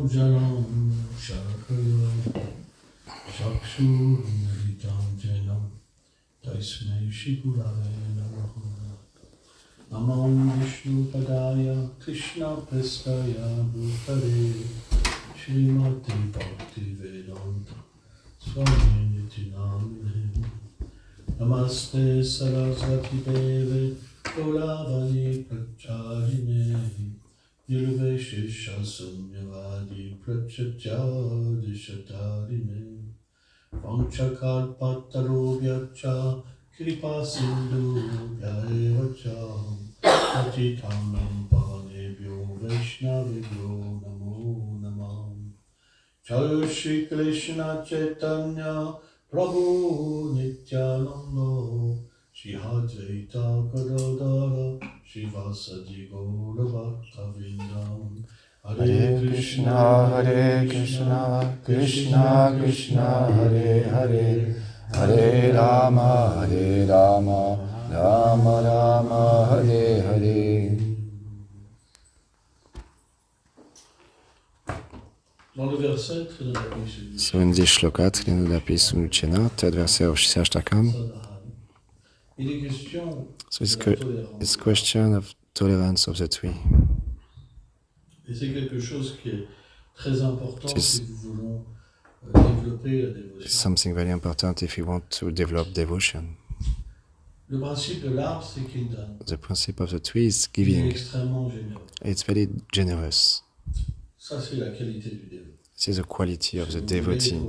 Jalam Shakaya Chakshurmilitam Jenam Taismai Shigurave Namaha Namam Vishnu Padaya Krishna Prestaya Bhutare Srimati Bhakti Vedanta Swami Niti Namine Namaste Sarasvati Deve Gauravani Pracharine Nirveshesha Sunyavadi Prachachadi Shatarine Vanchakalpatarobhyacha Kripa Sindhu Vyaevacha Patitanam Pavanebhyo Vaishnavibhyo Namo Namah Jai Shri Krishna Chaitanya Prabhu Nityananda Shri Advaita Gadadara Shivasadi Gaura Bhaktavindam Hare Krishna, Hare Krishna, Krishna Krishna, Hare Hare, Hare Rama, Rama Rama, Hare Hare. So in this shloka, Trinodapis Unuchena, third verse of Shashtakam, so it's question of tolerance of the tree. It's something very important if you want to develop devotion. The principle of the tree is giving. It's very generous. This is the quality of the devotee.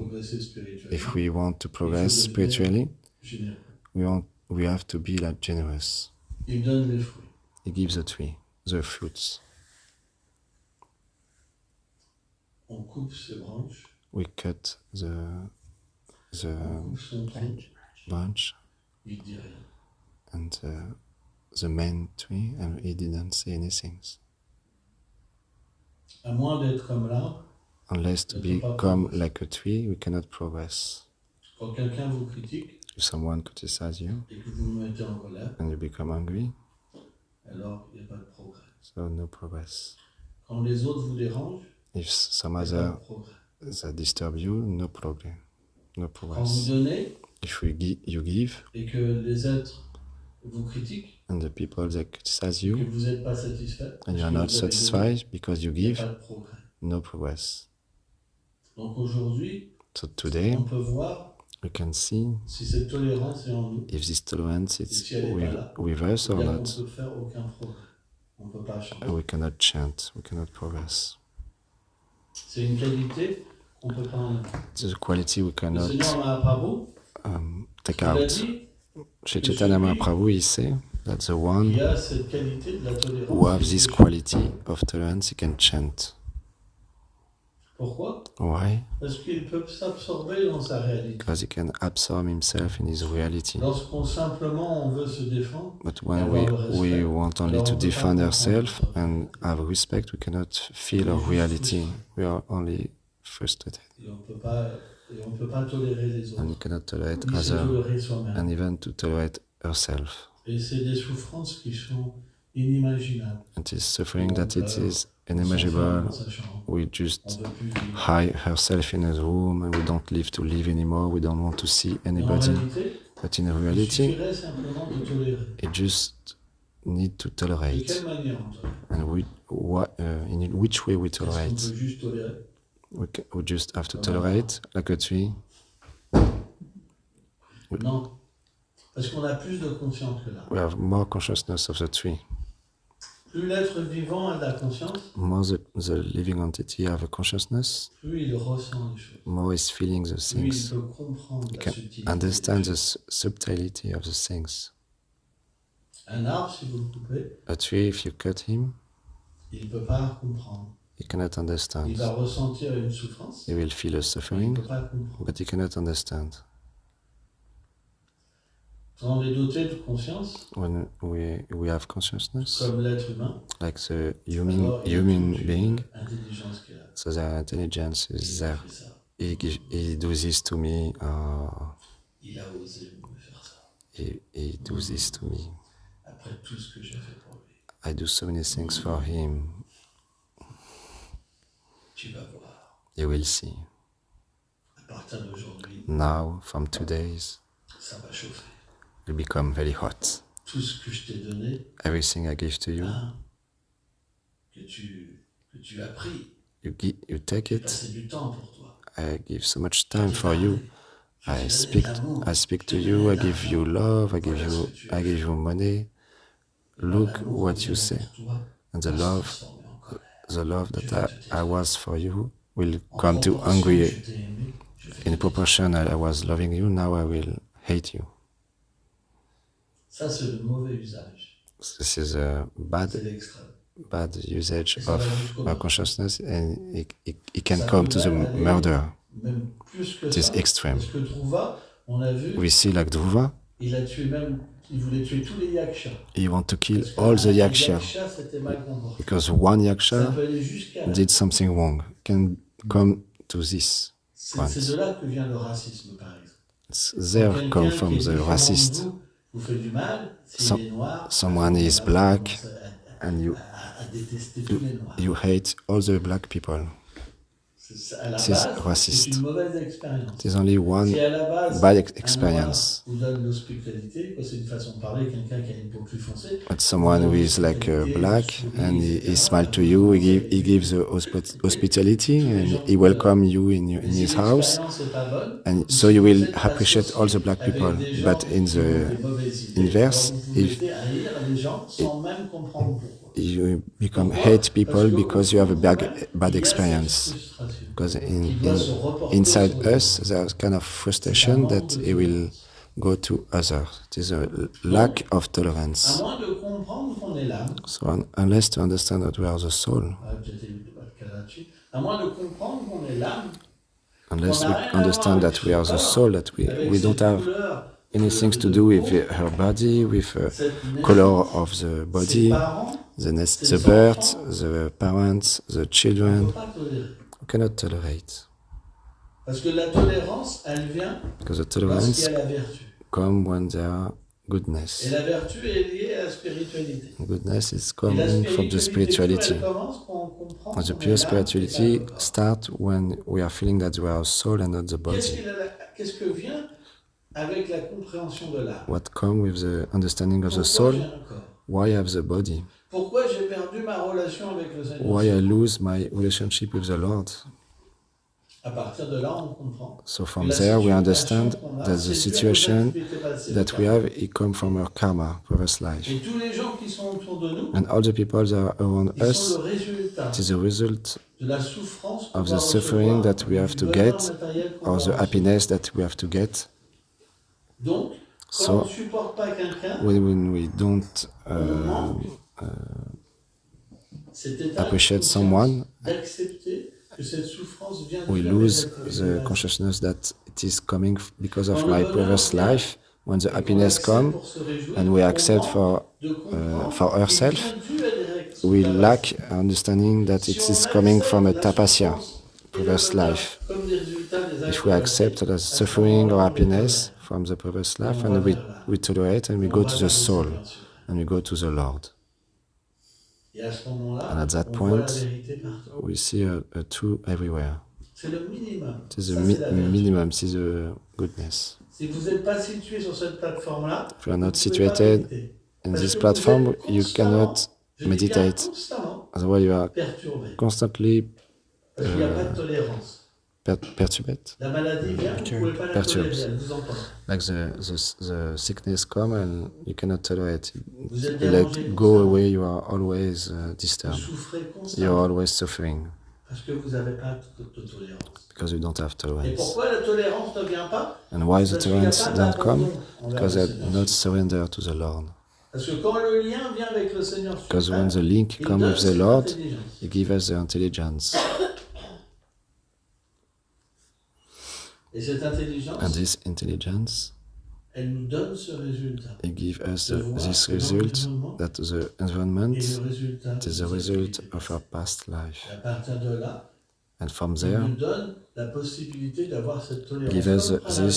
If we want to progress spiritually, we have to be like generous. He gives the tree, the fruits. We cut the branch and the main tree, and he didn't say anything. Unless to become like a tree, we cannot progress. If someone criticizes you and you become angry, so no progress. If some other disturb you, no problem, no progress. If you give, and the people that criticize you, and you are not satisfied because you give, no progress. So today, we can see if this tolerance is with us or not. We cannot chant, we cannot progress. It's a quality we cannot take out. Chez Chaitanya Mahaprabhu, he says that the one who has this quality of tolerance, he can chant. Why? Because he can absorb himself in his reality. But when we want only to defend ourselves and have respect, we cannot feel our reality. We are only frustrated. And we cannot tolerate others, and even to tolerate ourselves. And it is suffering that it is unimaginable. We just hide ourselves in a room and we don't live to live anymore. We don't want to see anybody. But in reality, it just need to tolerate. And in which way we tolerate? We just have to tolerate like a tree. We have more consciousness of the tree. More the living entity have a consciousness, more is feeling the things. You can understand the subtlety of the things. A tree, if you cut him, he cannot understand. He will feel a suffering, but he cannot understand. When we have consciousness, like the human being, so their intelligence is there. He do this to me, he do this to me. I do so many things for him. tu vas voir. You will see. À partir d'aujourd'hui, Now, from 2 days, ça va chauffer. you become very hot. Tout ce que je t'ai donné, Everything I give to you, que tu as pris, you take j'ai it. passé du temps pour toi. I give so much time for you. Je I t'ai donné speak, de l'amour, I speak je to t'ai you. donné I de give you l'argent. love. Voilà I give you money. Look L'amour what que you j'avais say, pour toi and va se transformer en colère. the love Je vais that te I was for you will En come to proportion que angry. je t'ai aimé, je vais In te proportion I was loving you, now I will hate you. Ça, c'est le mauvais usage. This is a C'est l'extrême. bad usage Et ça va of jusqu'au our meurtre. consciousness, and it can Ça come peut to the même aller murder. Même plus que It is ça. extreme. Parce que Dhruva, on a vu, We see like Dhruva, il a tué même, il voulait tuer tous les yakshas. he want to kill Parce que all the un yaksha yaksha s'était mal comporté. because one Ça yaksha peut aller jusqu'à là. did something wrong. Can come to this. C'est de là que vient le racisme, par exemple. It's there Quelqu'un come qui from est the différent de racist. vous fait du mal, s'il Some- est noir, someone is on black commence and you à détester tous les noirs. you hate all the black people. À la This is base, racist. c'est une mauvaise expérience. It is only one Si à la base, bad un experience. noir vous donne l'hospitalité, c'est une façon de parler, quelqu'un qui a une peau plus foncée, But someone who is like black and he smile to you, he gives the hospitality and he welcome you in mais si his house, l'expérience n'est pas bonne, and ou so si you vous will êtes appreciate all the black associé people. avec des gens But in qui ont the des mauvaises idées, inverse, alors vous vous if mettez à haïr les gens sans même comprendre pourquoi. you become hate people because you have a bad Il y a cette experience. frustration Because qui doit se reporter inside sur les us, there's kind of frustration that it will go to others. It is a lack of À tolerance. moins de comprendre qu'on est l'âme, So unless to understand that we are the soul, à moins de comprendre qu'on est l'âme, unless we understand that we are the soul, that we don't have anything to do with her body, with the color of the body, the birth, the parents, the on ne children. peut pas tolérer. We cannot tolerate. Parce que la tolérance, elle vient Because the lorsqu'il tolerance y a la vertu. come when there are Et goodness. la vertu est liée à la spiritualité. Goodness is Et la coming from the spirituality. elle commence quand on comprend And the qu'on pure est l'âme et spirituality pas le corps. starts when we are feeling that we are a soul and not the body. Qu'est-ce que vient avec la compréhension de l'âme? What comes with the understanding of the Pourquoi soul? j'ai un corps? Why I have the body? Pourquoi j'ai perdu ma relation avec le Seigneur? Why I lose my relationship with the Lord? À partir de là, on comprend. So from there we understand that the situation that we have, it comes from our karma, previous life. Et tous les gens qui sont autour de nous, And all the people that are around ils us, sont le résultat it is a result de la souffrance qu'on of va the suffering recevoir, that we have to du bonheur get, matériel qu'on or va the recevoir. happiness that we have to get. Donc, So, quand on ne supporte pas quelqu'un, when we don't on manque cet état appreciate de conscience, someone, d'accepter que cette souffrance vient we du lose fait the d'être consciousness that it is coming because of Quand my le bonheur previous vient, life. When the et qu'on happiness accepte comes pour se réjouir, and we on accept manque de comprendre for qu'il ourselves, vient dû à des réactions we tapassies. lack understanding that it Si is on coming accepte from a la tapasya, souffrance et le previous bonheur life. comme des résultats des If we actes accept de la the vie, à ce suffering or moment-là, on est happiness tolérant. from the previous Et life, on and va we vers là. tolerate and we Et go on va to vers the le soul Seigneur suprême. and we go to the Lord. Et à ce moment-là, And at that on voit la point, vérité partout. we see a truth everywhere. C'est le minimum. It is Ça, the c'est la vertu. minimum, it is the goodness. Si vous n'êtes pas situé sur cette plateforme-là, If you are vous not ne pouvez pas situated méditer. in Parce this que platform, vous êtes you cannot je dis bien meditate. constamment Otherwise, you are perturbé. constantly Parce qu'il n'y a pas de tolérance. perturbed. La maladie vient, vous ne pouvez pas la Perturbed. tolérer, elle vous emporte. Like the sickness come and you cannot tolerate it. Vous êtes Let dérangé go constamment. away, you are always Vous disturbed. souffrez You are constamment always suffering parce que vous n'avez pas de tolérance. because you don't have Et tolerance. pourquoi la tolérance ne vient pas? And why the Parce qu'il n'y a tolerance pas don't come? d'abandon envers Because le they Seigneur not suprême. surrender to the Lord. Parce que quand le lien vient avec le Seigneur Because when suprême, the link il comes donne with the cette Lord, intelligence. He gives us the intelligence. Et cette intelligence, And this intelligence, elle nous donne ce résultat. He gives us De voir this que result, l'environnement that the est environment le résultat it is de the ce qui result était of passé. our past life. Et à partir de là, And from il there, nous donne la possibilité d'avoir cette tolérance. give us Comme Prahlad.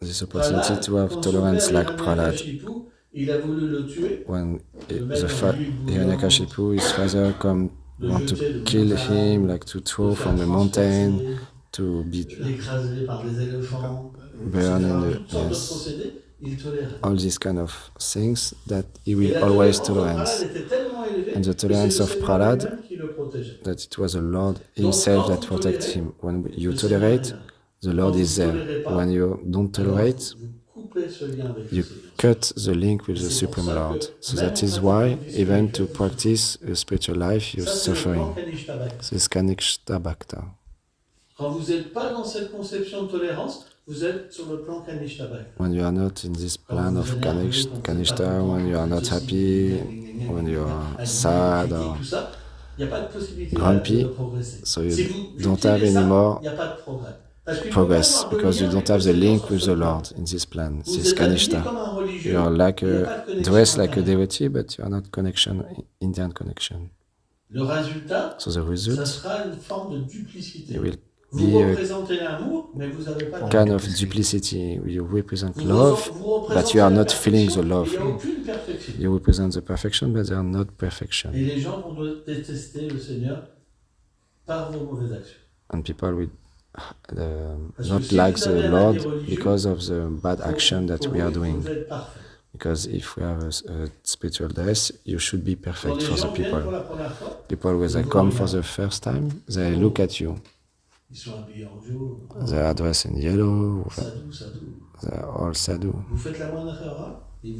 this opportunity Prahlad, to have quand son tolerance père, like Prahlad. Hiranyakashipu, il a voulu le tuer. When Le mettre the dans du bouillon. Hiranyakashipu, his father, come le want to jeter de kill montagne, him, like to le throw faire from the mountain, transpercer, to be l'écraser par des éléphants, burn etc. in Toutes sortes de yes, procédés, il tolérait. all these kind of things that he Et will la always tolérance de Prahlad tolerance. était tellement élevée And the que c'est le tolerance of Seigneur Prahlad, lui-même qui le protégeait. that it was the Lord Donc, himself quand that vous protects tolérez, him. When you le Seigneur est tolerate, là. the Lord Quand is vous there. tolérez pas, When you don't alors tolerate, vous coupez ce lien avec le you Seigneur. cut the link with Et the c'est pour Supreme ça que Lord. So même that en is why, pratiquant du even to spirituel, practice a spiritual life, you're ça c'est le plan suffering. Kanishta Bhakti. C'est Kanishta Bhakta. Quand vous n'êtes pas dans cette conception de tolérance, vous êtes sur le plan Kanishta Bhakti. When you are not in this Quand plan vous of vous énervez, quand vous êtes pas Kanishta, content, when you quand are vous not êtes happy, ceci, when you are admis, sad, critique, or tout ça, il n'y a pas de possibilité grumpy, de progresser. so you Si vous don't have cultivez ça, anymore il n'y a pas de progrès. Parce qu'il peut progress, pas avoir de because you lien don't avec have le the Seigneur link sur with ce the plan. Lord in this plan. Vous This êtes habillé Kanishta. comme un religieux, You are like il n'y a a pas de connexion dressed like a intérieure. devotee, but you are not connection, Indian connection. Le résultat, So the ça result, sera une forme de duplicité. it will Vous be a représentez l'amour, mais vous n'avez pas kind d'amour. of duplicity. You represent Vous love, représentez but you are la not feeling the perfection, love. mais il n'y a aucune perfection. You represent the perfection, but they are not perfection. Et les gens vont détester le Seigneur par vos mauvaises actions. And people will Parce que not si like vous avez the un Lord avis religieux, because of the bad action that pour we are eux, il doing. faut être parfait. Because if we have a spiritual dress, you should be Quand perfect les for the gens viennent pour people. la première fois, People, when they vous come for regardez. the first time, they look at you. Ils sont habillés en jaune, They are dressed in yellow, sadou, sadou. they are all sadhu. Vous faites la moindre erreur, ils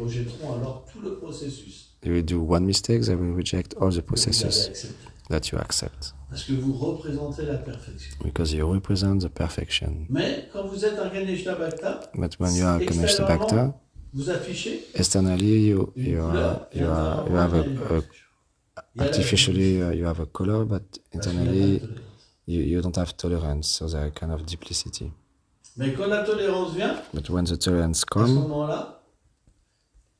rejetteront alors tout le processus You will do one mistake, they will reject all the que vous avez processes accepté. that you accept. Parce que vous représentez la perfection. Because you represent the perfection. Mais quand vous êtes un Ganesha Bhakta, But when you are Kanishta Bhakta, extérieurement, vous affichez externally you une couleur, et you intérieurement, have il y a une a perfection. Il y a la artificially you have a color, but parce qu'il n'y a pas de internally tolérance. you don't have tolerance, so there are kind of duplicity. Mais quand la tolérance vient, But when the tolerance à ce comes, moment-là,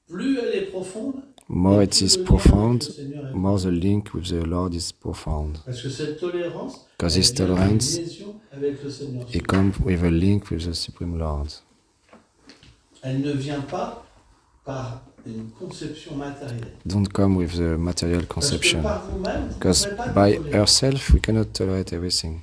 plus elle est profonde, more et it plus is le lien profound, avec le Seigneur est more the link with the Lord is profound. Parce que cette tolérance, Because elle this vient d'une tolerance, liaison avec le Seigneur. it comes with a link with the Supreme Lord. Elle ne vient pas par une conception matérielle. Don't come with the material Parce que conception. par vous-même, vous ne Because pourrez pas by tout tolérer. herself we cannot tolerate everything.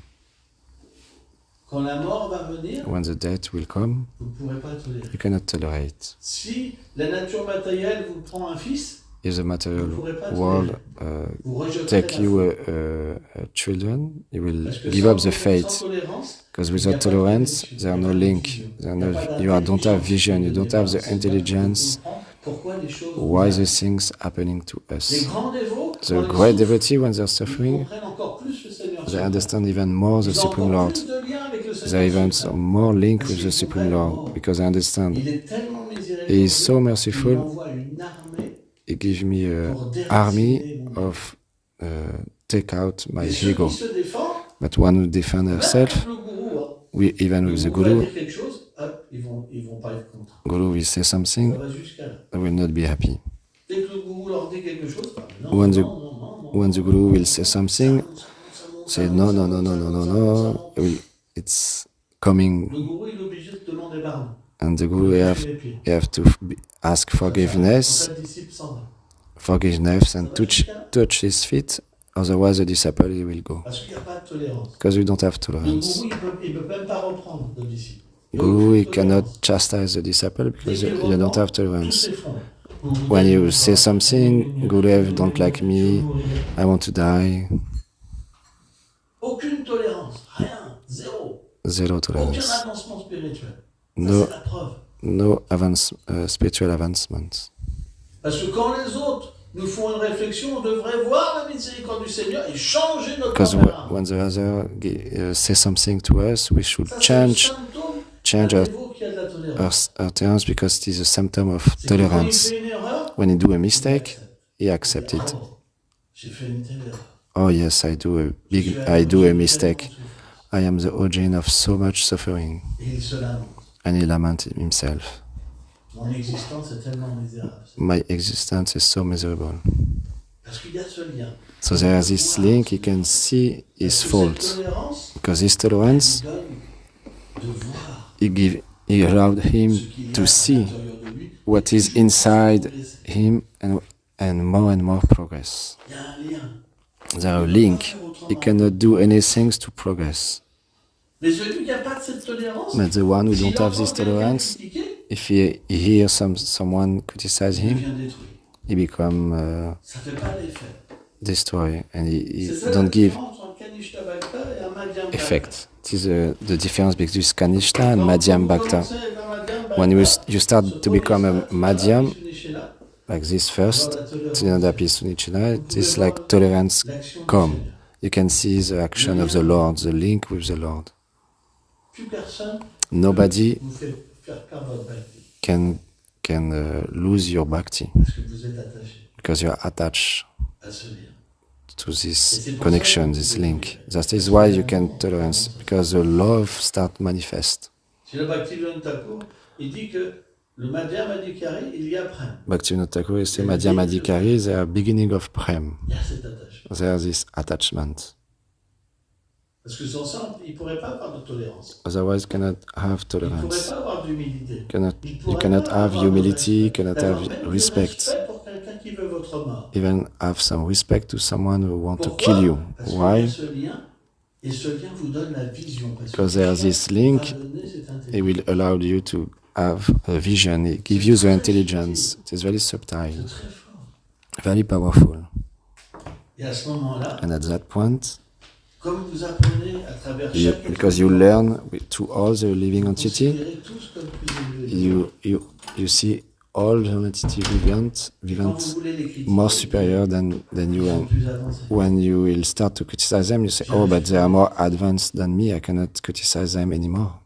Quand la mort va venir, When the death will come, vous ne pourrez pas tolérer. you cannot tolerate. Si la nature matérielle vous prend un fils, If the material vous ne pourrez pas world tolérer. Vous rejetterez take la you foi. children, you will Parce que give sans up the faith. sans tolérance, Because il n'y a without pas de tolerance, connexion, there are il n'y no a pas de link. vision, There are il n'y a no, pas you don't have d'intelligence vision. qui You vous don't have the dépasse. C'est pas intelligence. de comprendre pourquoi les choses Why vous the arrivent. things happening to Les us? grands dévots, The quand ils great souffrent, devotee, when they're ils suffering, comprennent encore plus le Seigneur they suprême. understand even more the Ils ont Supreme encore Lord. plus de lien avec le They Seigneur even suprême. more link Parce with the qu'ils Supreme comprennent, Lord oh, because I understand. il est tellement He is miséricordieux, so il merciful. envoie une armée He gives me pour an déraciner army mon ego. of take out my Et ceux ego. qui se défendent, But one who defend même herself, avec le gourou, hein, even le with the gourou va guru, dire quelque chose, hop, ils vont pas être contents. guru will say Ça something, va jusqu'à là. I will not be happy. Dès que le gourou leur dit quelque chose, non, When the- non, non, non, When the guru will say something, say ça no, monte, no, ça no, monte, no, ça no, monte, no, ça monte, ça no. monte. It's coming, Le gourou, il est obligé de demander pardon. and the guru Il have, touche les pieds. ask Comme ça, forgiveness, le disciple s'en va. and touch his feet. Otherwise, the disciple he will go Parce qu'il n'y a pas de tolérance. because we don't have Le tolerance. gourou, il peut même pas reprendre le disciple. Il y a Guru he aucune cannot tolérance. chastise the disciple Dès because qu'il you don't reprend, have tout tolerance. s'effondre. When you say something, Gurudev don't like me, I want to die. Aucune tolérance, rien, zéro. Zero Aucun tolerance. avancement spirituel. Ça, No, c'est la preuve. no spiritual advancement. Parce que quand les autres nous font une réflexion, on devrait voir la miséricorde du Seigneur et changer notre Because tempérament. when the other say something to us, we should Ça, c'est le change symptôme d'un our, dévot qui a de la tolérance. our tolerance because it is a symptom of C'est que quand il tolerance. fait une erreur, When you do a il mistake, accepte. he accepts Il dit, it. ah bon, j'ai fait une telle erreur. Oh yes, I do a mistake. I am the origin of so much suffering. Et il se lamente. And he laments himself. Mon existence est tellement misérable. My existence is so miserable. Parce qu'il y a ce lien. So there is this link, he can see his Parce que fault. cette tolérance Because his tolerance, donne de voir he allowed him ce qu'il y a to à see l'intérieur de lui. what is inside him and more progress. Il y a un lien. There are a link. He cannot do anything to progress. Mais celui qui n'a pas de cette tolérance, But the one who s'il don't have entend this quelqu'un tolerance, critiquer, if he hears someone criticize il him, devient détruit. he become Ça ne fait pas l'effet. destroyed, and he C'est ça la don't give différence entre un Kanishta Bhakta et un Madhyam Bhakta. effect. It is the difference between Kanishta and Quand Madhyam vous Bhakta. commencez avec un Madhyam When Bhakta, you start ce to become a bodhisattva, Madhyam, Sunishéla, like this alors first, la tolérance, Trinadapi Sunichina, vous it pouvez is voir like tolerance l'action du come. Seigneur. You can see the action of the Lord, the link with the Lord. Plus personne Nobody vous fait faire perdre votre bhakti can lose your bhakti parce que vous êtes attaché because you are attached à ce lien. to this connection, this link. That is why you can tolerance, because the love start manifest. Si le Bhaktivinoda Thakur, il dit que le Madhyam Adhikari, il y a Prem. Bhaktivinoda Thakur is saying Madhyam Adhikari, they are beginning of Prem. Il y a cet attachement. There is this attachment. Parce que sans ça, il ne pourrait pas avoir de tolérance. Otherwise, you cannot have Il ne pourrait tolerance. pas avoir d'humilité. You cannot have humility, you cannot D'avoir have même du respect. pour quelqu'un qui veut votre mort. Even have some respect to someone who want to Pourquoi? kill you. Parce qu'il y a Why? ce lien, et ce lien vous donne la vision. Parce que Because there is this link, va donner cette it intelligence. will allow you to have a vision. It gives you the intelligence. It is very subtle, C'est très fort. very powerful. Et à ce moment-là, And at that point, comme vous apprenez à travers chaque because you learn to all the living entity, considérez tous comme plus élevés. you see all the entity vivant Quand vous voulez les critiquer, more superior than ils you. sont And plus avancés. when you will start to criticize them, you say, oh, but they are more advanced than me. I cannot criticize them anymore.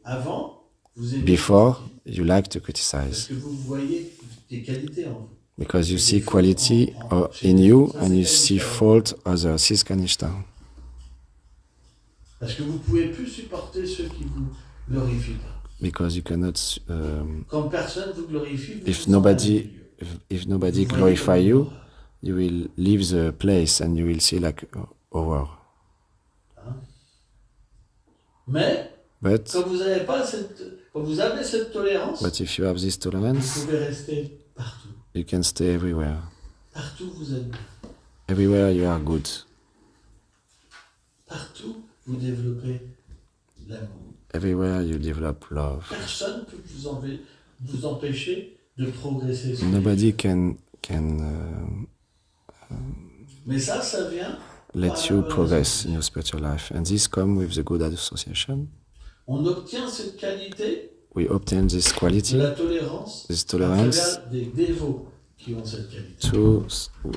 Avant, vous aimez Before, you like to parce criticize que vous voyez des qualités en vous. because you see quality in you and you see fault others. This is Kanishta. Parce que vous ne pouvez plus supporter ceux qui vous glorifient pas. Because you cannot, Quand personne vous glorifie, vous if vous nobody, sentez mieux. if nobody Vous voyez glorify comme you, horreur. you will leave the place and you will see like horror. Mais But quand vous n'avez pas quand vous avez cette tolérance, if you have this vous tolerance, pouvez rester partout. you can stay everywhere. Partout vous êtes bien. Everywhere you are good. Partout vous développez l'amour. Everywhere you develop love. Personne ne peut vous empêcher de progresser. Nobody can Mais ça vient. let par you la bonne progress association. in your spiritual life. And this come with the good association. On obtient cette qualité We obtain this de quality, la tolérance this à tolerance, travers des dévots qui ont cette qualité.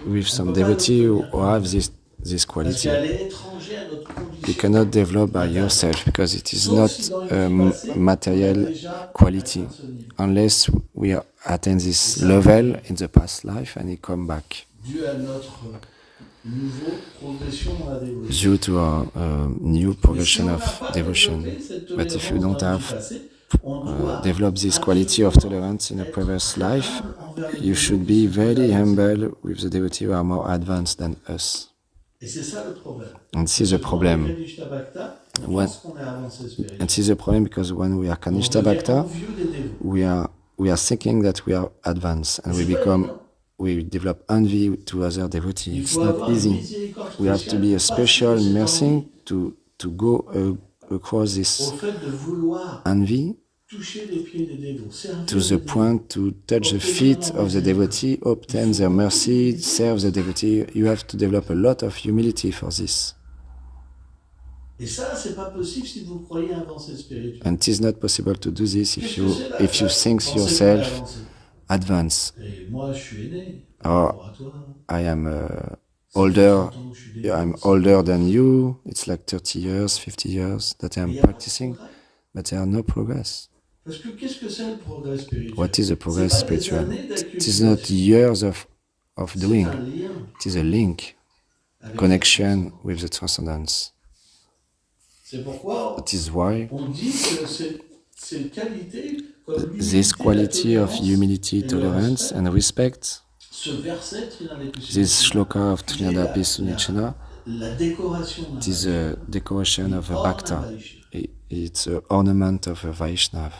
with some devotee who have this Parce quality. qu'elle est étrangère à notre You condition. cannot develop by yourself because it is Sauf not si dans a une vie passée, on a material déjà quality atteint ce niveau. unless we attain this level in the past life and it come back Dû à notre nouveau progression dans la dévotion. due to our new Mais si progression on n'a of pas devotion. développé cette But if tolérance you don't dans le have passé, on doit develop this quality of tolerance in a previous life, envers les you dévots should qui be sont very plus humble with the devotee who are more advanced than us. Et c'est ça le problème. And this is the problem. Quand on est Kanishta Bhakta, on What- pense qu'on est avancé spirituellement. And this is the problem because when we are Kanishta On devient Bhakta, envieux des dévots. we are thinking that we are advanced and we develop envy to other devotees. Il It's faut not avoir une easy. miséricorde We have to be a spéciale special parce que cette mercy envie, to go across au this fait de vouloir envy toucher les pieds des dévots, servir to les the dévots. point to touch the feet of the devotee, obtain their mercy, serve the devotee. You have to develop a lot of humility for this. Et ça, c'est pas possible si vous croyez avancer spirituellement. And it is not possible to do this Qu'est-ce if que you c'est là, if you ça, think penser qu'on est yourself avancé? advance. Et moi, je suis aîné Oh, par rapport à toi. I am Ça older. fait 30 ans que je suis dévot. I'm older than you. It's like 30 years, 50 years that I Et am il y a pas de practicing, progrès. but there are no progress. Parce que qu'est-ce que c'est le progrès spirituel? What is the progress C'est pas des spiritual? années It is not d'accumulation. years of C'est doing. un lien It is a link, avec connection with the transcendence. C'est pourquoi That is why on dit que ces qualités, comme l'humilité, this la quality of tolérance humility, et le tolerance, respect, and respect, ce verset this shloka of Trinadapi Sunichana, la décoration d'un it is a decoration of a Vaishnava. bhakta. It's an ornament of a Vaishnav.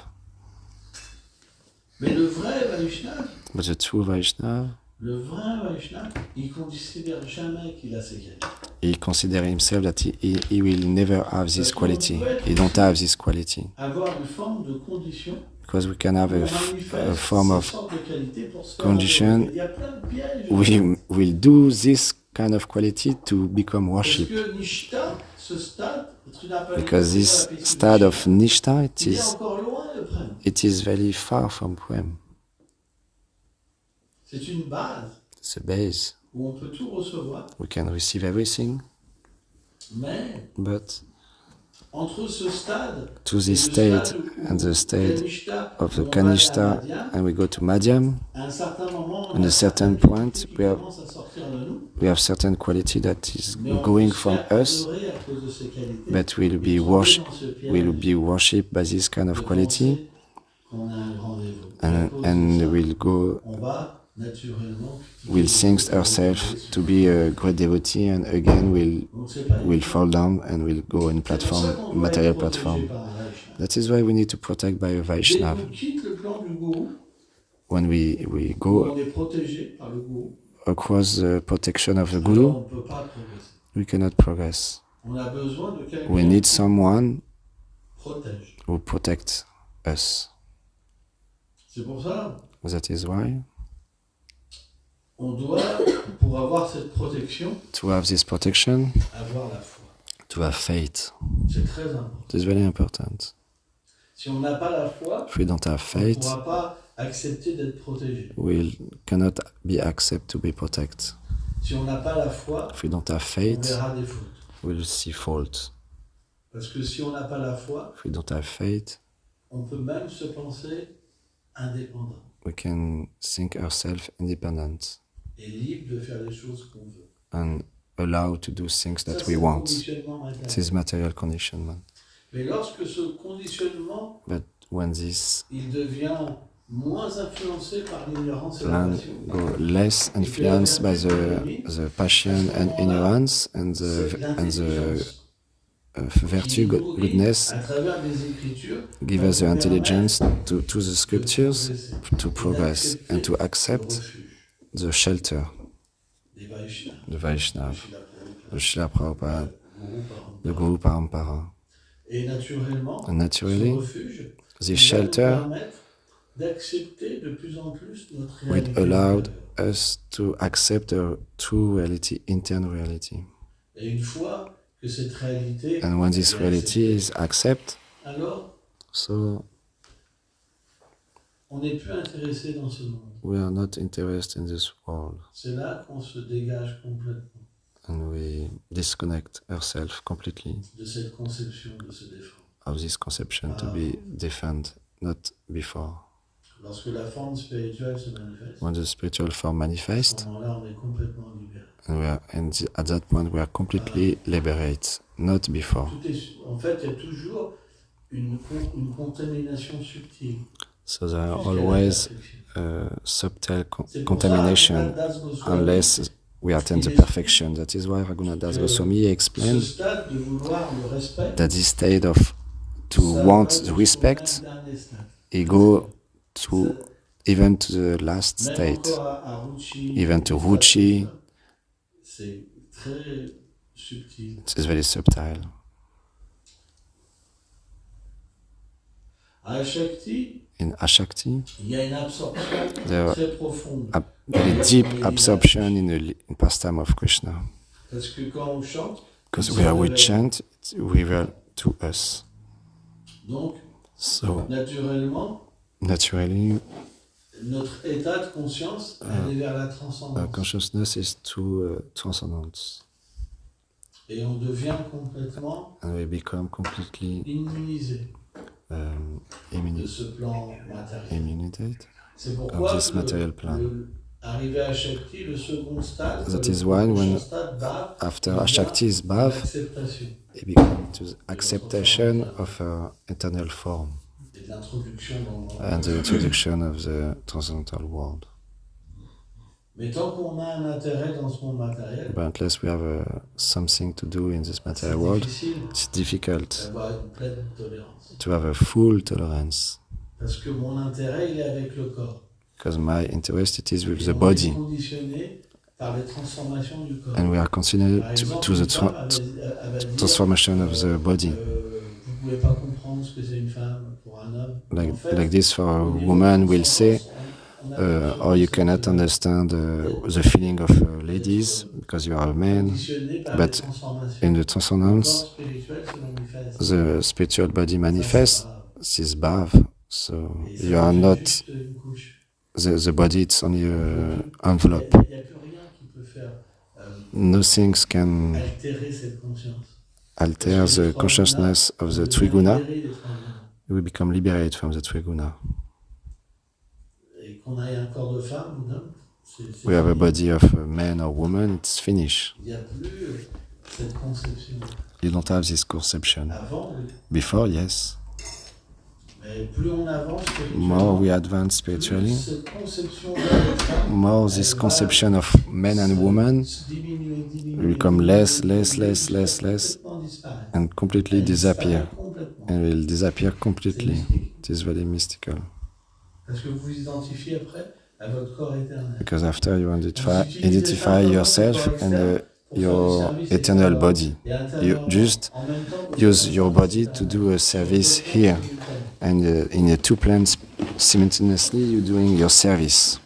Mais le vrai Vaishnav, But the true Vaishnav, Le vrai Vaishnava, il ne considère jamais qu'il a ces qualités. He considers himself that he will never have this quality. He don't have this quality. Avoir une forme de condition Because we can have où on a manifeste form ces of sortes de qualités pour se faire condition. adorer. Il y a plein de pièges. We will do this kind of quality to become Parce worship. que Nishta, ce stade, tu n'appelles pas Because la this piste stade de of Nishta, il est encore loin de prendre. it is very far from Prem. C'est une base It's a base. où on peut tout recevoir, We can receive everything, mais but entre ce stade to et this le state stade and the state Kanishta, of the où on va Kanishta, à Madhya, and we go to Madhyam, à un certain moment, at a certain certaines point, qualités qui we have- commencent à sortir de nous, we have certain quality that is mais on going peut se from faire us, adorer à cause de ces qualités. but will Et be tomber worship, dans ce piège will be worshipped by this kind of de quality, penser qu'on a un grand dévot. Et à cause de and ça, will go, on va naturellement will think ourselves to be a great devotee, and again will fall down and will go in platform, material platform. That is why we need to protect by a Dès Vaishnava. qu'on quitte le plan du gourou, When we où go on est protégé par le gourou, across the protection of the alors Guru, on ne peut pas progresser. we cannot progress. On a besoin de quelqu'un We need qui someone protège. who protects us. C'est pour ça, That is why, on doit, pour avoir cette protection, to have this protection, avoir la foi. to have faith. C'est très important. It is very important. Si on n'a pas la foi, If we don't have on ne faith, pourra pas accepter d'être protégé. we cannot be accept to be protected. Si on n'a pas la foi, If we don't have on faith, verra des fautes. we'll see fault. Parce que si on n'a pas la foi, If we don't have faith, on peut même se penser indépendant we can think ourselves independent et libre de faire les choses qu'on veut. and allowed to do things Ça, that c'est we le want. conditionnement It matériel. is material conditionment. Mais lorsque ce conditionnement, But when this il devient moins influencé par l'ignorance et la plan passion, go less influenced by the passion and ignorance and the l'intelligence virtue, qui nourrit goodness, à travers les Écritures, give va us the nous intelligence permettre to the de scriptures progresser to et progress d'accepter and to le accept refuge the shelter, des Vaishnavas, the Vaishnav, Srila Prabhupada, the Srila Prabhupada, Guru Parampara. the Guru Parampara. Et naturellement, And naturally, ce refuge this va nous shelter permettre d'accepter de plus en plus notre will réalité allow intérieure. us to accept the true reality, internal reality. Et une fois que cette réalité And when this est reality acceptée, is accepted, alors so on n'est plus intéressé dans ce monde. we are not interested in this world C'est là qu'on se dégage complètement and we disconnect ourselves completely de cette conception de se défendre. of this conception to be defended, not before. Lorsque la forme spirituelle se manifeste, When the spiritual form à manifests, ce moment-là, on est complètement libéré. and at that point we are completely liberated, not before. Tout est, en fait, il y a toujours une contamination subtile. So there are jusqu'à la always perfection. subtle C'est pour ça, contamination Raghunath Goswami, unless we attain the perfection. That is why Raghunath Das Goswami ce explained stade de vouloir le respect, that this state of to ça want va jusqu'au respect, dernier stade. he go to even to the last Même state, encore à Ruchi, even to Ruchi. c'est très subtil. It is very subtle. À Shakti, In Ashakti, il y a une absorption there très profonde. a very deep absorption in the pastime of Krishna. Parce que quand on chante, Because where we chant, it's revealed to us. donc So naturellement, naturally, notre état de conscience aller vers la our transcendance. consciousness is to transcendence, Et on devient complètement and we become completely immunisé de ce plan matériel. immunized C'est of pourquoi this material plan. arrivé à Shakti, le second stade, That le is why prochain when stade, Bhav, after devient Ashakti is Bhav, l'acceptation it becomes to the acceptation of our eternal form et de l'introduction dans le monde. and the introduction of the transcendental world. Mais tant qu'on a un intérêt dans ce monde matériel, But unless we have something to do in this c'est material world, difficile it's difficult d'avoir une pleine tolérance. to have a full tolerance. Parce que mon intérêt, il est avec le corps. because my interest it is with the Et on est body, conditionné par les transformations du corps. and we are considered Par to exemple, the une femme va dire, transformation of the body. vous pouvez pas comprendre ce que c'est une femme pour un homme. Like, En fait, like this for a au niveau woman de will say, on a or you cannot understand the feeling of ladies because you are a man, conditionné par les but transformations. in the Le transcendence, corps spirituel se manifeste. the spiritual body manifests this bhav. So Et ça you are fait not juste une couche. the body; it's only an envelope. Il n'y a plus rien qui peut faire Nothing can altérer cette conscience. alter the consciousness of the Triguna. We become liberated from the Triguna. Et qu'on ait un corps de femme ou d'homme, c'est We have a fini. body of a man or woman; it's finished. Il n'y a plus cette conception. You don't have this conception. Avant, oui. Before, yes. Mais plus on avance More spirituellement, we advance plus spiritually, cette conception d'homme et de femme, more this conception of men and women se diminue, will become less, less, less, less, less, complètement disparaît. and completely Elle disappear. disparaît complètement. And will disappear completely. C'est mystique. It is very mystical. Parce que vous vous identifiez après à votre corps éternel. Because after you Identify identify yourself and your eternal body, you just use your body to do a service here. And in the two plans, simultaneously, you're doing your service.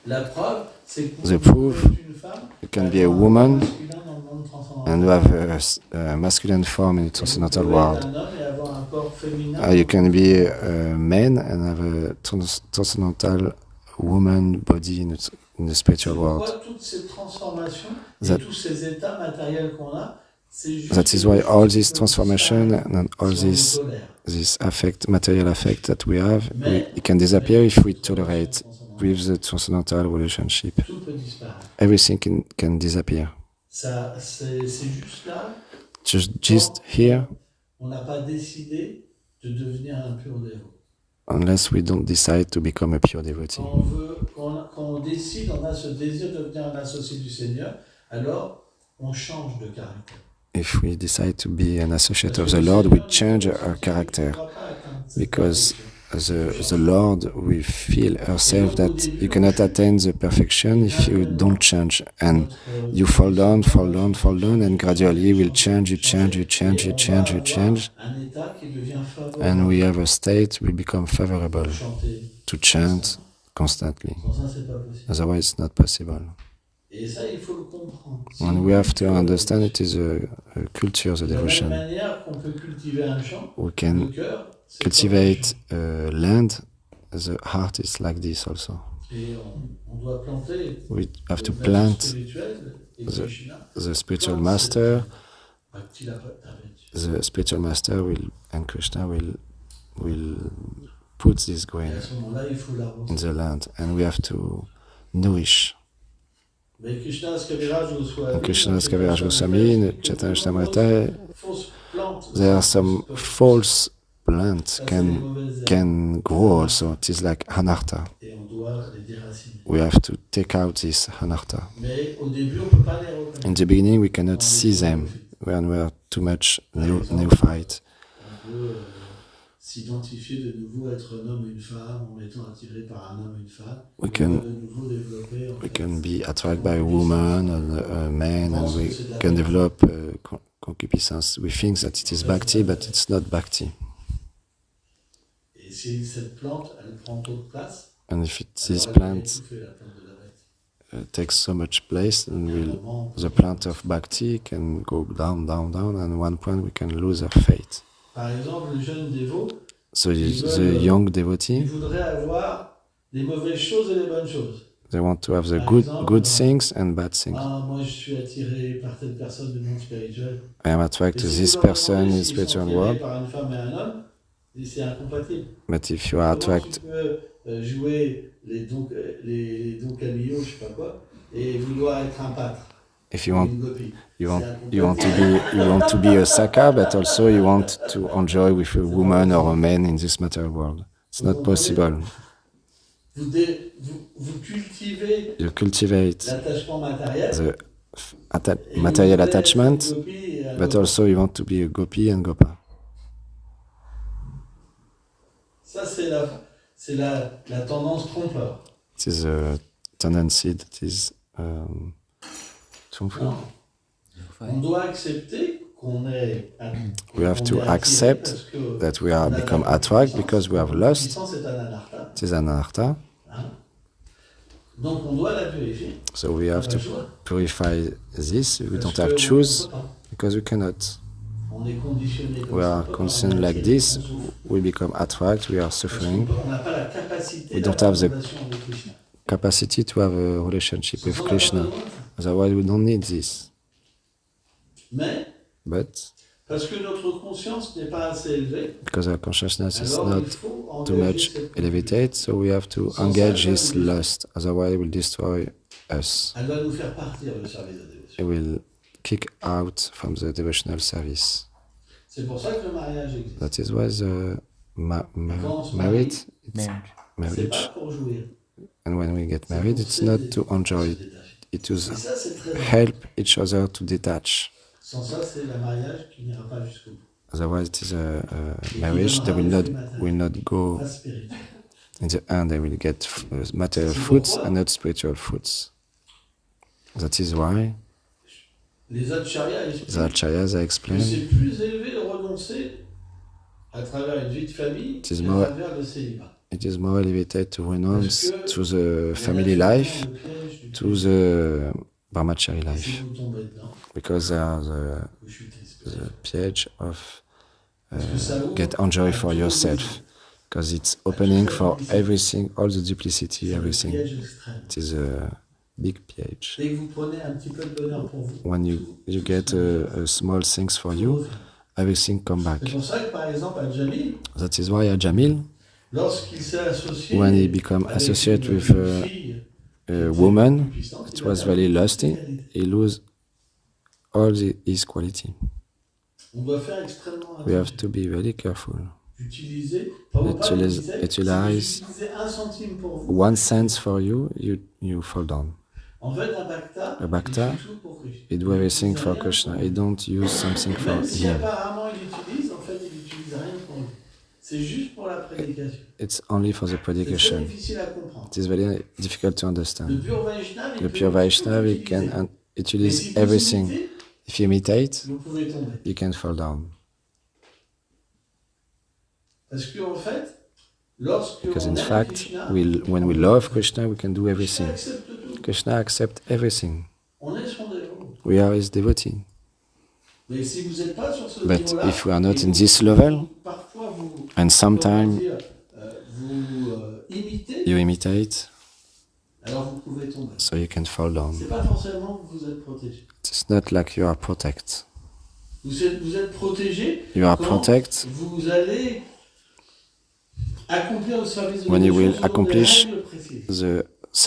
La preuve, c'est que The vous proof, pouvez être une femme, you can be a woman masculin dans le monde transcendantal. and have a masculine form in the transcendental Vous pouvez être world. un homme et avoir un corps féminin. You can be a man and have a transcendental woman body in the spiritual C'est world. pourquoi toutes ces transformations That- et tous ces états matériels qu'on a, c'est juste That is why all this transformation and all si on this le tolère. material affect that we have, it can disappear if we tolerate with the transcendental relationship. Tout peut disparaître. Everything can disappear. Ça, c'est juste là, Just here, on n'a pas décidé de devenir un pur dévot. unless we don't decide to become a pure devotee. Quand on décide, on a ce désir de devenir un associé du Seigneur, alors on change de caractère. If we decide to be an associate of the Lord, we change our character. Because the Lord, we feel ourselves that you cannot attain the perfection if you don't change. And you fall down, fall down, fall down, and gradually you will change, you change, you change, you change, you change. Un état qui devient favorable And we have a state, we become favorable pour chanter. to chant constantly. Sans ça, c'est pas possible. Otherwise, it's not possible. Et ça, il faut le comprendre. And we have to understand it is a culture, the De la même devotion. manière qu'on peut cultiver un champ, We le can cœur, c'est cultivate land. The heart is like this also. comme un champ. Et on doit planter We have to le maître plant spirituel et Krishna. the spiritual master. Bhakti Lavadavati. The spiritual master will and Krishna will put this Et grain à ce moment-là, il faut in l'arroser. the land, and we have to nourish. Mais Krishnadas Kaviraj Goswami, And Krishnadas Kaviraj Goswami in Chaitanya Charitamrita, fausse plante, there are some false plants ça, c'est les mauvaises herbes. can grow also. It is like anartha. Et on doit les déraciner. We have to take out this anartha. Mais au début, on ne peut pas les reconnaître. In the beginning, we cannot see them when we are too much neophyte. On peut s'identifier de nouveau, être un homme et une femme, en étant attiré par un homme et une femme. We On can peut de nouveau développer, en we fait, can be attracted by a woman or a man, and we can develop concupiscence. We think that it is bhakti, but it's not bhakti. Et si cette plante, elle prend trop de place, And if this alors elle va plant étouffer la plante de la bhakti. takes so much place, then Vraiment, the plant of bhakti can go down, down, down, and at one point we can lose our faith. Par exemple, le jeune dévot, So the young il devotee, voudrait avoir des mauvaises choses et des bonnes choses. they want to have the Par good exemple, things and bad things. Ah, moi je suis attiré par telle personne du monde spirituel. I am attracted to Et si this vous leur person demandez in the s'ils sont spiritual attirés world, par une femme et un homme, c'est incompatible. but if you are Comment attracted, tu peux jouer les dons Camillo, je sais pas quoi, et vouloir être un pâtre, if you want une copie. you want to be a saka, but also you want to enjoy with a woman or a man in this material world. It's not possible. Vous cultivez You cultivate l'attachement matériel, the et vous material voulez être attachment, une copie et un but copain. also you want to be a gopi and gopa. Ça, c'est la tendance trompeur. It is a tendency that is Non. On doit accepter qu'on est. we have to qu'on est attiré accept parce que that we are on a become la attracted puissance. because we have La lust. puissance est un anartha. It is anartha. Hein. Donc on doit la purifier. So we have Pas to le choix. purify this. We Parce don't que have on choose peut pas. because we cannot. On est conditionné comme We ça. are On peut pas. conditioned On est like attiré, this. on souffre. We become attracted. We are Parce qu'on suffering. peut- on n'a pas la capacité We don't d'avoir have une the relation avec Krishna. capacity to have a relationship with On n'a pas Krishna. besoin de ça. Otherwise, we don't need this. Mais But parce que notre conscience n'est pas assez élevée, because our consciousness is alors not il faut too engager much cette elevated, so we have to engage this lust. Otherwise, it will destroy us. Elle va nous faire partir du service de dévotion. It will kick out from the devotional service. C'est pour ça que le mariage existe. That is why the Quand on se married, marie, it's Marriage. c'est marriage. pas pour jouir. And when we get c'est married, pour it's se not dé- to enjoy se détacher. it, to Et ça, c'est très important. help each other to detach. Sans ça, c'est le mariage qui n'ira pas jusqu'au bout. Otherwise, it is a marriage that will not go Pas spirituel. in the end. They will get material fruits and not spiritual fruits. That is why Les acharyas the expliquent Acharyas que explain c'est plus élevé de renoncer à travers une vie de famille It is qu'à more- travers le célibat. it is more elevated to renounce to the family Il y en a qui life, sont dans le piège du to piège. the brahmachari Et si life, vous tombez dedans, because they are vous chutez. the pledge of Parce que ça ouvre get enjoy à for tous les yourself, because it's opening for everything, all the duplicity, C'est le everything. piège extrême. It is a big pledge. Dès que vous prenez un petit peu de bonheur pour vous, When you get a small things for you, everything come back. c'est pour ça que par exemple à Jamil, That is why Jamil, lorsqu'il s'est associé when he became avec associated une with fille a woman, puissante, it il a was perdu very toute lusty. sa qualité. He lose all his quality. On doit faire extrêmement We have attention. to be very careful. Utiliser, Prabhupada Utilize- disait, utilize si vous utilisez un centime pour vous, 1 cent for you, you fall down. en fait un bhakta, A bhakta, il fait tout pour Krishna. He do everything utilise for rien Krishna. pour He lui. don't use something for Même si him. apparemment il utilise, en fait il utilise rien pour lui. C'est juste pour la prédication. It's only for the C'est très predication. difficile à comprendre. It is very difficult to Le understand. pur Vaishnava, il The peut pure tout Vaishnava, he utiliser. can Mais utilize si vous everything. imitez, If you imitate, vous pouvez tomber. you can fall down. Parce qu'en fait, lorsque Because on in aime fact, Krishna, when we love Krishna, we can do Krishna everything. accepte tout. Krishna accepts everything. On est son dévot. We are his devotee. Mais si vous n'êtes pas sur ce But niveau-là, if we are not et in vous- this level, parfois vous, and comment sometimes dire, vous imitez, you imitate, alors vous pouvez tomber. so you can fall down. C'est pas forcément que vous êtes protégé. It's not like you are protected. Vous êtes protégé You are quand protected vous allez accomplir le service de when you dévotion will selon des accomplish règles précises.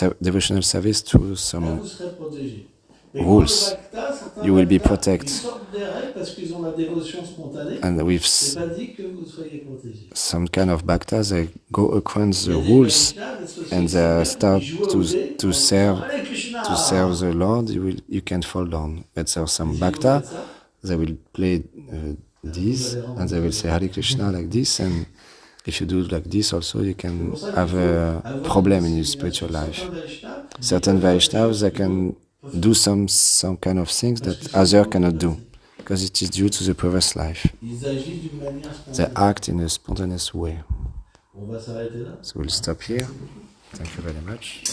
the devotional service to Là, some vous serez protégé. Mais rules. quand le bhakta, certains You will be bhaktas, protected. Ils sortent des règles parce qu'ils ont la dévotion spontanée. and with C'est pas dit que vous soyez protégé. some kind of bhaktas, they go across Il y the a des rules Vaishnavas, des sociétés and they seigneurs start qui jouent au dé to en serve disant, Allez, Krishna to serve the Lord. You can fall down. But there are Et some si bhakta, vous faites ça, they will play this and they will say Hare Krishna like this, and if you do like this also, you c'est can pour ça qu'il have faut a avoir problem in une your discipline. spiritual life. Certains Certain Vaishnavas, they can do some kind of things that others cannot do, because it is due to the previous life. Ils agissent d'une manière They spontanée. act in a spontaneous way. On va s'arrêter là. So we'll stop here. Thank you very much.